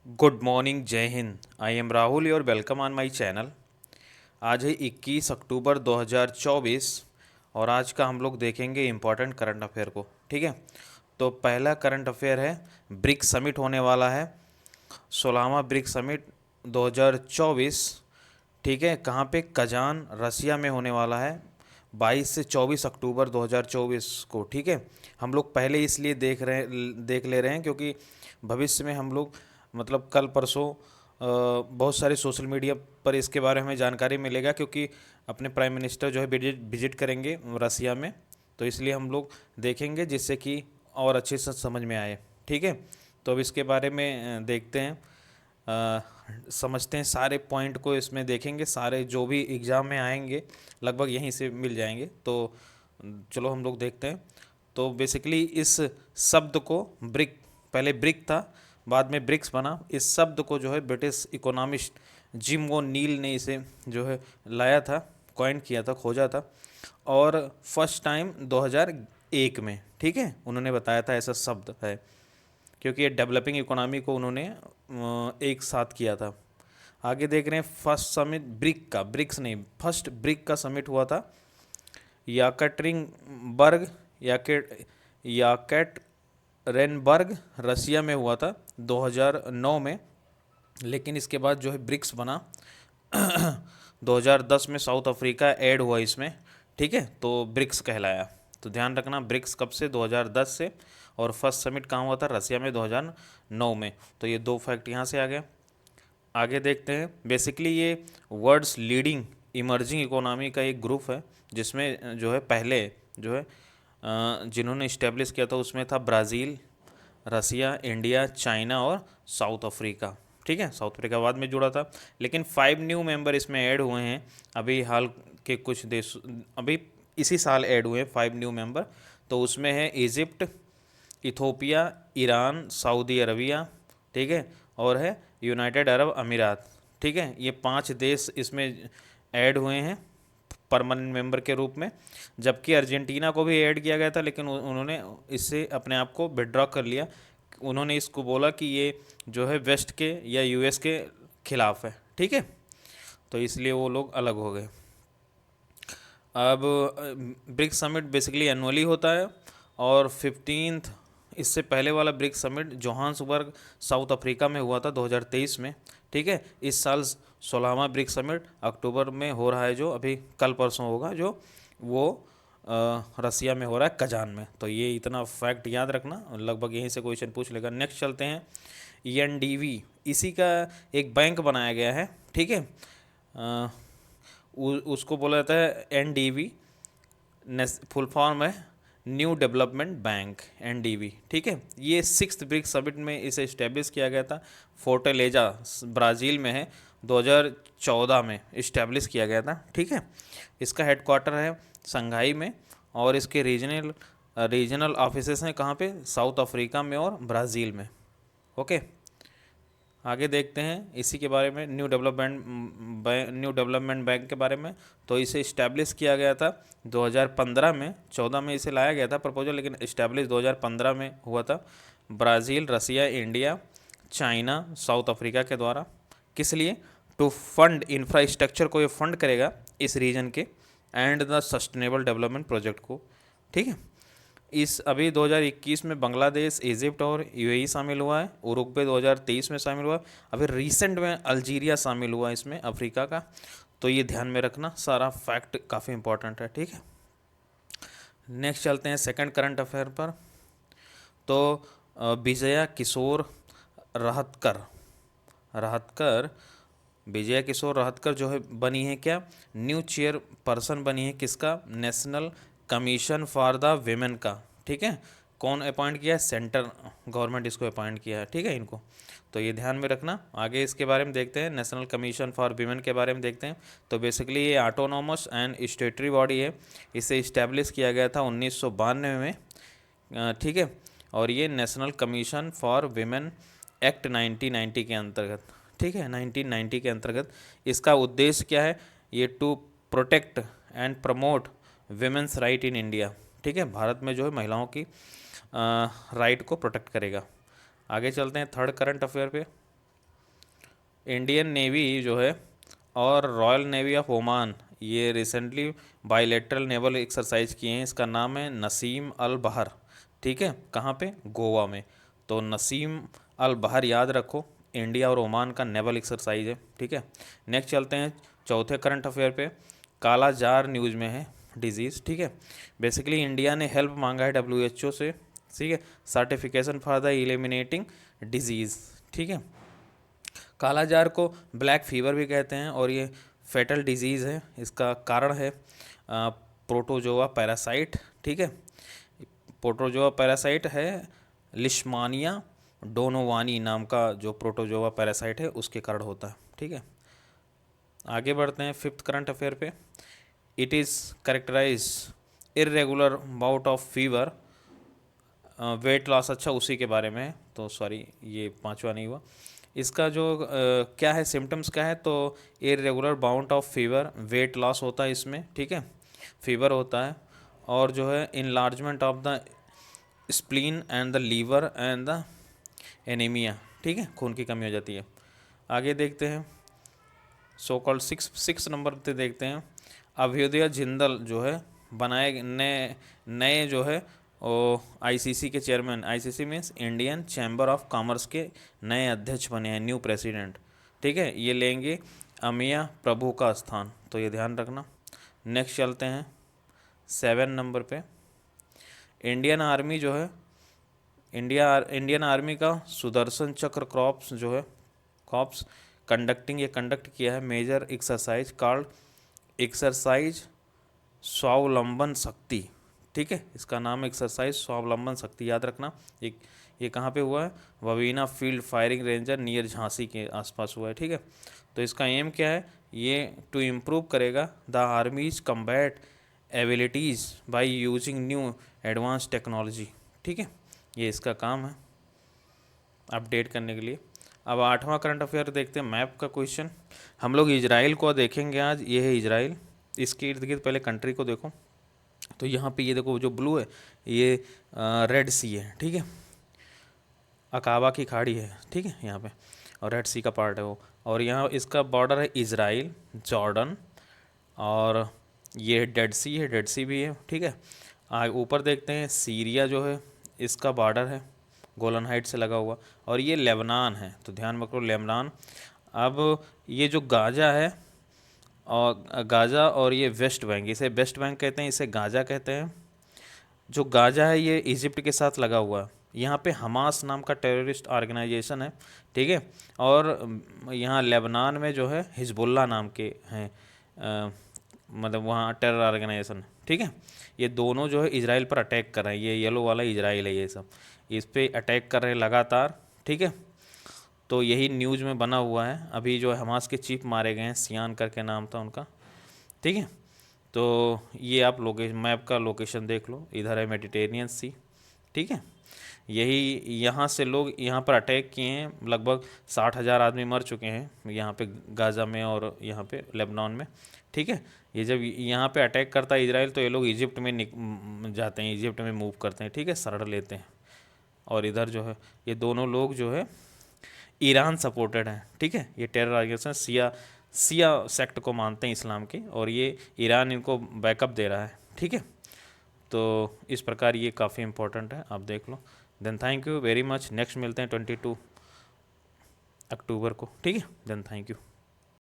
Good morning, जय Hind. I am Rahul your welcome on my channel. आज है 21 अक्टूबर 2024 और आज का हम लोग देखेंगे इम्पोर्टेंट करंट अफेयर को। ठीक है, तो पहला करंट अफेयर है ब्रिक्स समिट होने वाला है, 16वां ब्रिक्स समिट 2024। ठीक है, कहाँ पे? कजान, रसिया में होने वाला है 22 से 24 अक्टूबर 2024 को। ठीक है, हम लोग पहले इसलिए देख ले रहे हैं क्योंकि भविष्य में हम लोग मतलब कल परसों बहुत सारे सोशल मीडिया पर इसके बारे में जानकारी मिलेगा, क्योंकि अपने प्राइम मिनिस्टर जो है विजिट करेंगे रसिया में। तो इसलिए हम लोग देखेंगे जिससे कि और अच्छे से समझ में आए। ठीक है, तो अब इसके बारे में देखते हैं, समझते हैं, सारे पॉइंट को इसमें देखेंगे। सारे जो भी एग्ज़ाम में आएंगे लगभग यहीं से मिल जाएंगे। तो चलो हम लोग देखते हैं। तो बेसिकली इस शब्द को ब्रिक, पहले ब्रिक था बाद में ब्रिक्स बना, इस शब्द को जो है ब्रिटिश इकोनॉमिस्ट जिम वो नील ने इसे जो है लाया था, कॉइन किया था, खोजा था। और फर्स्ट टाइम 2001 में, ठीक है, उन्होंने बताया था ऐसा शब्द है, क्योंकि ये डेवलपिंग इकोनॉमी को उन्होंने एक साथ किया था। आगे देख रहे हैं फर्स्ट समिट ब्रिक का, ब्रिक्स नहीं, फर्स्ट ब्रिक का समिट हुआ था याकटरिनबर्ग, याकेटरेनबर्ग, रसिया में हुआ था 2009 में। लेकिन इसके बाद जो है ब्रिक्स बना 2010 में, साउथ अफ्रीका ऐड हुआ इसमें। ठीक है, तो ब्रिक्स कहलाया। तो ध्यान रखना, ब्रिक्स कब से? 2010 से। और फर्स्ट समिट कहाँ हुआ था? रसिया में 2009 में। तो ये दो फैक्ट यहाँ से आ गए। आगे देखते हैं। बेसिकली ये वर्ल्ड्स लीडिंग इमर्जिंग इकोनॉमी का एक ग्रुप है, जिसमें जो है पहले जो है जिन्होंने इस्टेब्लिश किया था उसमें था ब्राज़ील, रसिया, इंडिया, चाइना और साउथ अफ्रीका। ठीक है, साउथ अफ्रीका बाद में जुड़ा था, लेकिन 5 न्यू मेंबर इसमें ऐड हुए हैं अभी हाल के कुछ देश, अभी इसी साल ऐड हुए हैं 5 न्यू मेंबर। तो उसमें है Egypt, Ethiopia, Iran, Saudi Arabia, ठीक है, और है यूनाइटेड अरब अमीरात। ठीक है, ये 5 देश इसमें ऐड हुए हैं परमानेंट मेंबर के रूप में। जबकि अर्जेंटीना को भी ऐड किया गया था, लेकिन उन्होंने इससे अपने आप को विड्रॉ कर लिया। उन्होंने इसको बोला कि ये जो है वेस्ट के या यूएस के खिलाफ है। ठीक है, तो इसलिए वो लोग अलग हो गए। अब ब्रिक्स समिट बेसिकली एनुअली होता है, और 15th, इससे पहले वाला BRICS summit Johannesburg South Africa में हुआ था 2023 में। ठीक है, इस साल 16वां ब्रिक्स समिट अक्टूबर में हो रहा है, जो अभी कल परसों होगा, जो वो रसिया में हो रहा है, कजान में। तो ये इतना फैक्ट याद रखना, लगभग यहीं से क्वेश्चन पूछ लेगा। नेक्स्ट चलते हैं। ENDV, इसी का एक बैंक बनाया गया है। ठीक है, उसको बोला जाता है NDB, फुल फॉर्म है न्यू डेवलपमेंट बैंक, NDB। ठीक है, ये 6th ब्रिक्स समिट में इसे इस्टेब्लिश किया गया था। फोर्टलेजा ब्राज़ील में है, 2014 में इस्टेब्लिश किया गया था। ठीक है, इसका हेडक्वार्टर है संघाई में, और इसके रीजनल ऑफिसेस हैं कहाँ पे? साउथ अफ्रीका में और ब्राज़ील में। ओके, आगे देखते हैं इसी के बारे में, न्यू डेवलपमेंट बैंक के बारे में। तो इसे इस्टेब्लिश किया गया था 2015 में, 14 में इसे लाया गया था प्रपोजल, लेकिन इस्टेब्लिश 2015 में हुआ था ब्राज़ील, रसिया, इंडिया, चाइना, साउथ अफ्रीका के द्वारा। किस लिए? टू फंड इंफ्रास्ट्रक्चर को, ये फंड करेगा इस रीजन के and the sustainable development project को। ठीक है, इस अभी 2021 में बांग्लादेश, इजिप्ट और UAE शामिल हुआ है। उरुग्वे 2023 में शामिल हुआ। अभी रिसेंट में अल्जीरिया शामिल हुआ इसमें, अफ्रीका का। तो ये ध्यान में रखना, सारा फैक्ट काफ़ी इंपॉर्टेंट है। ठीक है, नेक्स्ट चलते हैं सेकंड करंट अफेयर पर। तो विजया किशोर रहतकर रहतकर विजया किशोर रहतकर जो है बनी है क्या? न्यू चेयर पर्सन बनी है किसका? National commission for the women का। ठीक है, कौन अपॉइंट किया है? सेंटर गवर्नमेंट इसको अपॉइंट किया है। ठीक है, इनको तो ये ध्यान में रखना। आगे इसके बारे में देखते हैं, नेशनल कमीशन फॉर वीमेन के बारे में देखते हैं। तो बेसिकली ये ऑटोनोमस एंड स्टेटरी बॉडी है, इसे इस्टेब्लिश किया गया था 1992 में। ठीक है, और ये national commission for women act 1990 के अंतर्गत, ठीक है, 1990 के अंतर्गत इसका उद्देश्य क्या है? ये to protect and promote women's right in India. ठीक है, भारत में जो है महिलाओं की राइट को प्रोटेक्ट करेगा। आगे चलते हैं थर्ड करंट अफेयर पे। इंडियन नेवी जो है और रॉयल नेवी ऑफ ओमान ये रिसेंटली बाइलेटरल नेवल एक्सरसाइज किए हैं। इसका नाम है नसीम अल बहर। ठीक है, कहाँ पे? गोवा में। तो नसीम अल बहर याद रखो, इंडिया और ओमान का नेवल एक्सरसाइज है। ठीक है, नेक्स्ट चलते हैं चौथे करंट अफेयर पे। काला जार न्यूज़ में है डिजीज़। ठीक है, बेसिकली इंडिया ने हेल्प मांगा है WHO से। ठीक है, certification for the eliminating disease. ठीक है, काला जार को ब्लैक फीवर भी कहते हैं और ये फेटल डिजीज़ है। इसका कारण है प्रोटोजोआ पैरासाइट। ठीक है, प्रोटोजोआ पैरासाइट है लिश्मानिया डोनोवानी नाम का जो प्रोटोजोआ पैरासाइट है उसके कारण होता है। ठीक है, आगे बढ़ते हैं फिफ्थ करंट अफेयर पे। It is characterise irregular bout of fever weight loss. अच्छा, उसी के बारे में है, तो सॉरी ये पांचवा नहीं हुआ। इसका जो क्या है सिम्टम्स क्या है, तो irregular bout of fever, weight loss होता है इसमें। ठीक है, फीवर होता है और जो है enlargement of the spleen and the liver and the anaemia. ठीक है, खून की कमी हो जाती है। आगे देखते हैं सो कॉल्ड सिक्स नंबर पे देखते हैं अभ्युदय जिंदल जो है बनाए नए नए जो है वो ICC के chairman. ICC means Indian chamber of commerce के नए अध्यक्ष बने हैं, न्यू प्रेसिडेंट। ठीक है, ये लेंगे अमिया प्रभु का स्थान, तो ये ध्यान रखना। नेक्स्ट चलते हैं 7 नंबर पे। इंडियन आर्मी जो है इंडियन आर्मी का सुदर्शन चक्र क्रॉप्स जो है कॉप्स कंडक्ट किया है मेजर एक्सरसाइज कॉल्ड एक्सरसाइज स्वावलंबन शक्ति। ठीक है, इसका नाम एक्सरसाइज स्वावलंबन शक्ति, याद रखना। ये कहाँ पे हुआ है? Babina field firing range near Jhansi के आसपास हुआ है। ठीक है, तो इसका एम क्या है? ये टू इम्प्रूव करेगा the armies combat abilities by using new advance technology. ठीक है, ये इसका काम है अपडेट करने के लिए। अब 8वां करंट अफेयर देखते हैं, मैप का क्वेश्चन। हम लोग इजराइल को देखेंगे आज। ये है इजराइल, इसके इर्द गिर्द पहले कंट्री को देखो। तो यहाँ पे ये देखो जो ब्लू है ये रेड सी है। ठीक है, अकाबा की खाड़ी है। ठीक है, यहाँ पे और रेड सी का पार्ट है वो। और यहाँ इसका बॉर्डर है इजराइल, जॉर्डन और ये डेड सी है, डेड सी भी है। ठीक है, ऊपर देखते हैं सीरिया जो है इसका बॉर्डर है गोलन हाइट से लगा हुआ, और ये लेबनान है, तो ध्यान रखो लेबनान। अब ये जो गाजा है और गाजा और ये वेस्ट बैंक, इसे वेस्ट बैंक कहते हैं, इसे गाजा कहते हैं। जो गाजा है ये इजिप्ट के साथ लगा हुआ है। यहाँ पे हमास नाम का टेररिस्ट ऑर्गेनाइजेशन है। ठीक है, और यहाँ लेबनान में जो है हिजबुल्ला नाम के हैं, मतलब वहाँ टेरर ऑर्गेनाइजेशन। ठीक है, ये दोनों जो है इजराइल पर अटैक कर रहे हैं। ये येलो वाला इजराइल है, ये सब इस पर अटैक कर रहे हैं लगातार। ठीक है, तो यही न्यूज़ में बना हुआ है। अभी जो हमास के चीफ मारे गए हैं, सियान करके नाम था उनका। ठीक है, तो ये आप मैप का लोकेशन देख लो, इधर है मेडिटेरियन सी। ठीक है, यही यहाँ से लोग यहाँ पर अटैक किए हैं, लगभग 60,000 आदमी मर चुके हैं यहाँ पे गाज़ा में और यहाँ पे लेबनान में। ठीक है, ये जब यहाँ पे अटैक करता है इजराइल तो ये लोग इजिप्ट में जाते हैं, इजिप्ट में मूव करते हैं। ठीक है, शरण लेते हैं। और इधर जो है ये दोनों लोग जो है ईरान सपोर्टेड हैं। ठीक है, ये टेरर ऑर्गेनाइजेशन सिया सेक्ट को मानते हैं इस्लाम के, और ये ईरान इनको बैकअप दे रहा है। ठीक है, तो इस प्रकार ये काफ़ी इंपॉर्टेंट है, आप देख लो। Then thank you very much. Next मिलते हैं 22 अक्टूबर को। ठीक है, देन थैंक यू।